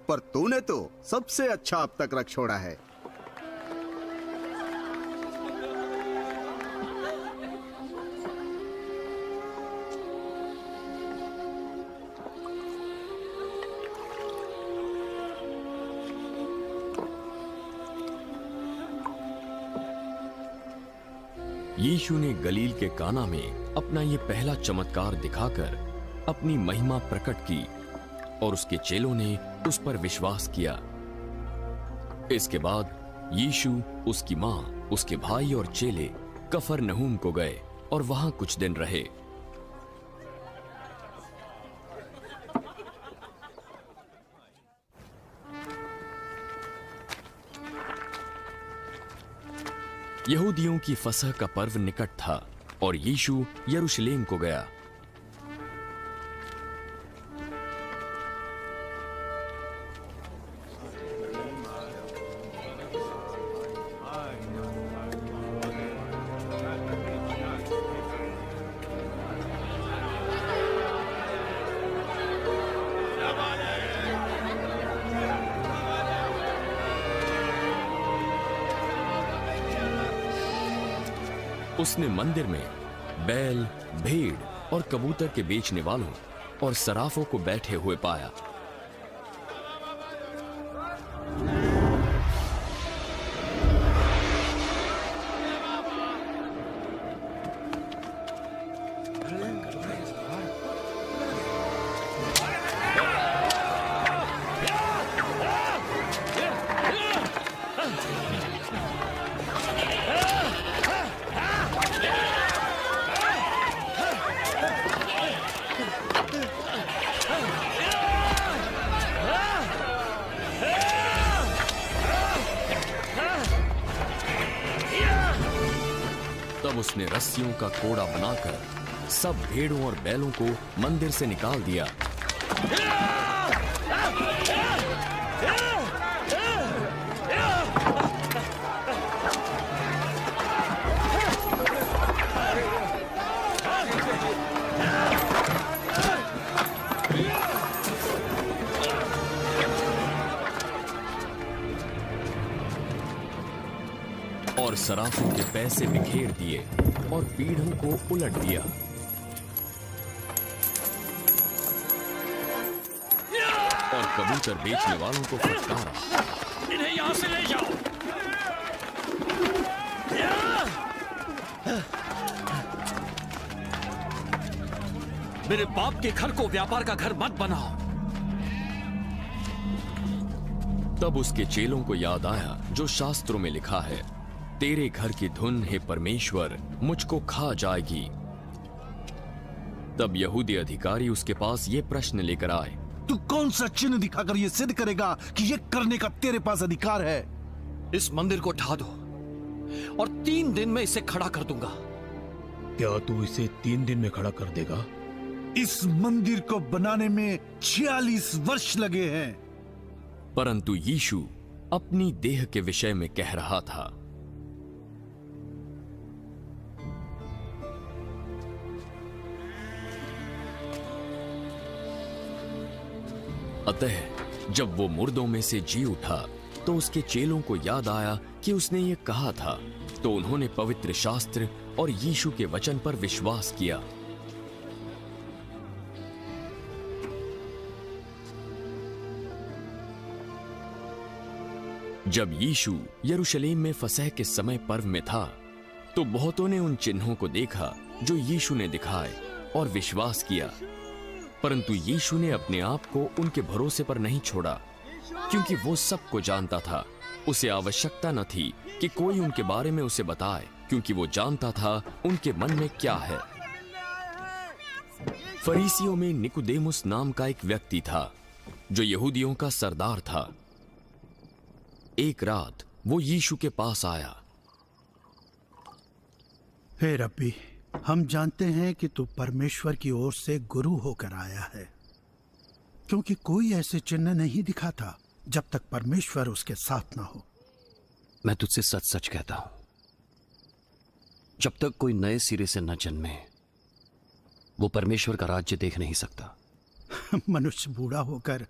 पर तूने तो सबसे अच्छा अब तक रख छोड़ा है। यीशु ने गलील के काना में अपना ये पहला चमत्कार दिखाकर अपनी महिमा प्रकट की और उसके चेलों ने उस पर विश्वास किया। इसके बाद यीशु, उसकी मां, उसके भाई और चेले कफरनहूम को गए और वहां कुछ दिन रहे। यहूदियों की फसह का पर्व निकट था और यीशु यरूशलेम को गया। उसने मंदिर में बैल, भेड़ और कबूतर के बेचने वालों और सराफों को बैठे हुए पाया। तब उसने रस्सियों का कोड़ा बनाकर सब भेड़ों और बैलों को मंदिर से निकाल दिया। और सराफों के पैसे बिखेर दिए और पीढ़ों को उलट दिया। और कबूतर बेचने वालों को फटकारा, इन्हें यहां से ले जाओ। मेरे बाप के घर को व्यापार का घर मत बनाओ। तब उसके चेलों को याद आया जो शास्त्रों में लिखा है, तेरे घर की धुन हे परमेश्वर मुझको खा जाएगी। तब यहूदी अधिकारी उसके पास ये प्रश्न लेकर आए, तू कौन सा चिन्ह दिखाकर ये सिद्ध करेगा कि ये करने का तेरे पास अधिकार है? इस मंदिर को ढा दो और 3 दिन में इसे खड़ा कर दूंगा। क्या तू इसे 3 दिन में खड़ा कर देगा? इस मंदिर को बनाने में 46 वर्ष लगे हैं। परंतु यीशु अपनी देह के विषय में कह रहा था। अतः जब वो मुर्दों में से जी उठा तो उसके चेलों को याद आया कि उसने ये कहा था, तो उन्होंने पवित्र शास्त्र और यीशु के वचन पर विश्वास किया। जब यीशु यरूशलेम में फसह के समय पर्व में था, तो बहुतों ने उन चिन्हों को देखा जो यीशु ने दिखाए और विश्वास किया। परंतु यीशु ने अपने आप को उनके भरोसे पर नहीं छोड़ा, क्योंकि वो सबको जानता था। उसे आवश्यकता न थी कि कोई उनके बारे में उसे बताए, क्योंकि वो जानता था उनके मन में क्या है। फरीसियों में निकुदेमुस नाम का एक व्यक्ति था जो यहूदियों का सरदार था। एक रात वो यीशु के पास आया। हे रब्बी, हम जानते हैं कि तू परमेश्वर की ओर से गुरु होकर आया है, क्योंकि कोई ऐसे चिन्ह नहीं दिखाता जब तक परमेश्वर उसके साथ ना हो। मैं तुझसे सच सच कहता हूं, जब तक कोई नए सिरे से न जन्मे वो परमेश्वर का राज्य देख नहीं सकता। मनुष्य बूढ़ा होकर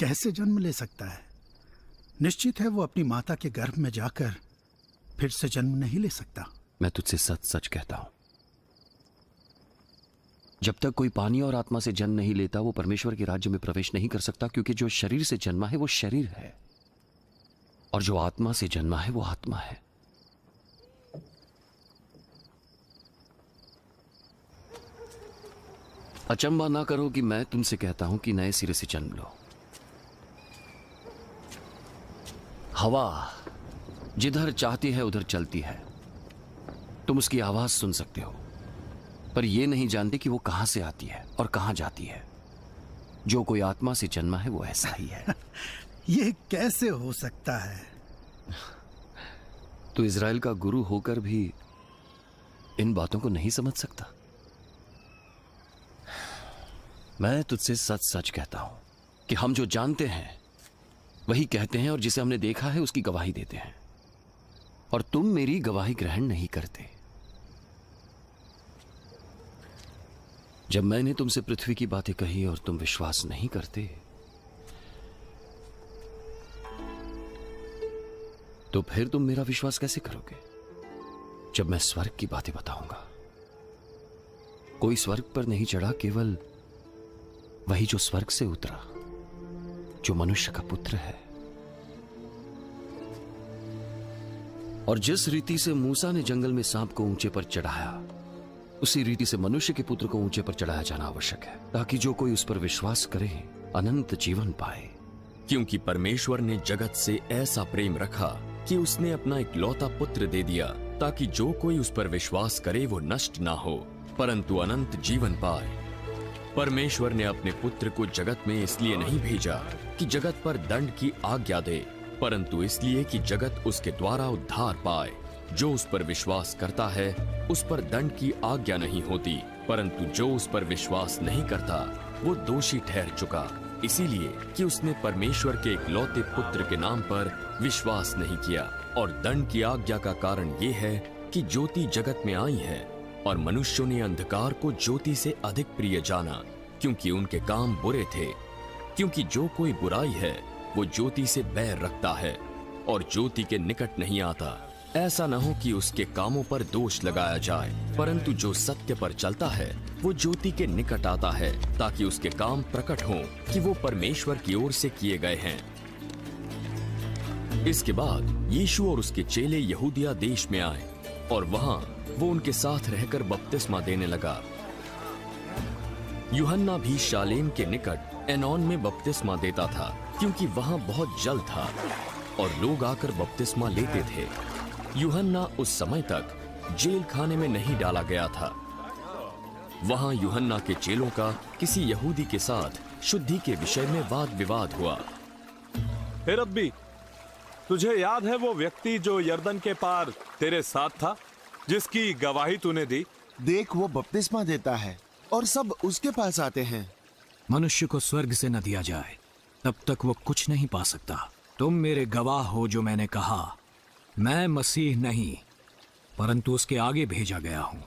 कैसे जन्म ले सकता है? निश्चित है वो अपनी माता के गर्भ में जाकर फिर से जन्म नहीं ले सकता। मैं तुझसे सच सच कहता हूं, जब तक कोई पानी और आत्मा से जन्म नहीं लेता वो परमेश्वर के राज्य में प्रवेश नहीं कर सकता, क्योंकि जो शरीर से जन्मा है वो शरीर है और जो आत्मा से जन्मा है वो आत्मा है। अचंबा ना करो कि मैं तुमसे कहता हूं कि नए सिरे से जन्म लो। हवा जिधर चाहती है उधर चलती है, तुम उसकी आवाज सुन सकते हो, पर यह नहीं जानते कि वो कहां से आती है और कहां जाती है। जो कोई आत्मा से जन्मा है वो ऐसा ही है। ये कैसे हो सकता है? तो इज़राइल का गुरु होकर भी इन बातों को नहीं समझ सकता? मैं तुझसे सच सच कहता हूं कि हम जो जानते हैं वही कहते हैं और जिसे हमने देखा है उसकी गवाही देते हैं, और तुम मेरी गवाही ग्रहण नहीं करते। जब मैंने तुमसे पृथ्वी की बातें कही और तुम विश्वास नहीं करते, तो फिर तुम मेरा विश्वास कैसे करोगे जब मैं स्वर्ग की बातें बताऊंगा? कोई स्वर्ग पर नहीं चढ़ा, केवल वही जो स्वर्ग से उतरा, जो मनुष्य का पुत्र है। और जिस रीति से मूसा ने जंगल में सांप को ऊंचे पर चढ़ाया, उसी रीति से मनुष्य के पुत्र को ऊंचे पर चढ़ाया जाना आवश्यक है, ताकि जो कोई उस पर विश्वास करे अनंत जीवन पाए। क्योंकि परमेश्वर ने जगत से ऐसा प्रेम रखा कि उसने अपना इकलौता पुत्र दे दिया, ताकि जो कोई उस पर विश्वास करे वो नष्ट ना हो परंतु अनंत जीवन पाए। परमेश्वर ने अपने पुत्र को जगत में इसलिए नहीं भेजा कि जगत पर दंड की आज्ञा दे, परंतु इसलिए कि जगत उसके द्वारा उद्धार पाए। जो उस पर विश्वास करता है उस पर दंड की आज्ञा नहीं होती, परंतु जो उस पर विश्वास नहीं करता वो दोषी ठहर चुका, इसीलिए कि उसने परमेश्वर के इकलौते पुत्र के नाम पर विश्वास नहीं किया। और दंड की आज्ञा का कारण ये है कि ज्योति जगत में आई है और मनुष्यों ने अंधकार को ज्योति से अधिक प्रिय जाना, क्योंकि उनके काम बुरे थे। क्योंकि जो कोई बुराई है वो ज्योति से बैर रखता है और ज्योति के निकट नहीं आता, ऐसा न हो कि उसके कामों पर दोष लगाया जाए। परंतु जो सत्य पर चलता है वो ज्योति के निकट आता है, ताकि उसके काम प्रकट हों कि वो परमेश्वर की ओर से किए गए हैं। इसके बाद यीशु और उसके चेले यहूदिया देश में आए और वहां वो उनके साथ रहकर बपतिस्मा देने लगा। यूहन्ना भी शालेम के निकट एनोन में बपतिस्मा देता था, क्योंकि वहां बहुत जल था और लोग आकर बपतिस्मा लेते थे। यूहन्ना उस समय तक जेल खाने में नहीं डाला गया था। वहां यूहन्ना के चेलों का किसी यहूदी के साथ शुद्धि के विषय में वाद विवाद हुआ। हे रब्बी, तुझे याद है वो व्यक्ति जो यर्दन के पार तेरे साथ था, जिसकी गवाही तूने दी? देख, वो बपतिस्मा देता है और सब उसके पास आते हैं। मनुष्य को स्वर्ग से न दिया जाए तब तक वो कुछ नहीं पा सकता। तुम मेरे गवाह हो जो मैंने कहा, मैं मसीह नहीं परंतु उसके आगे भेजा गया हूं।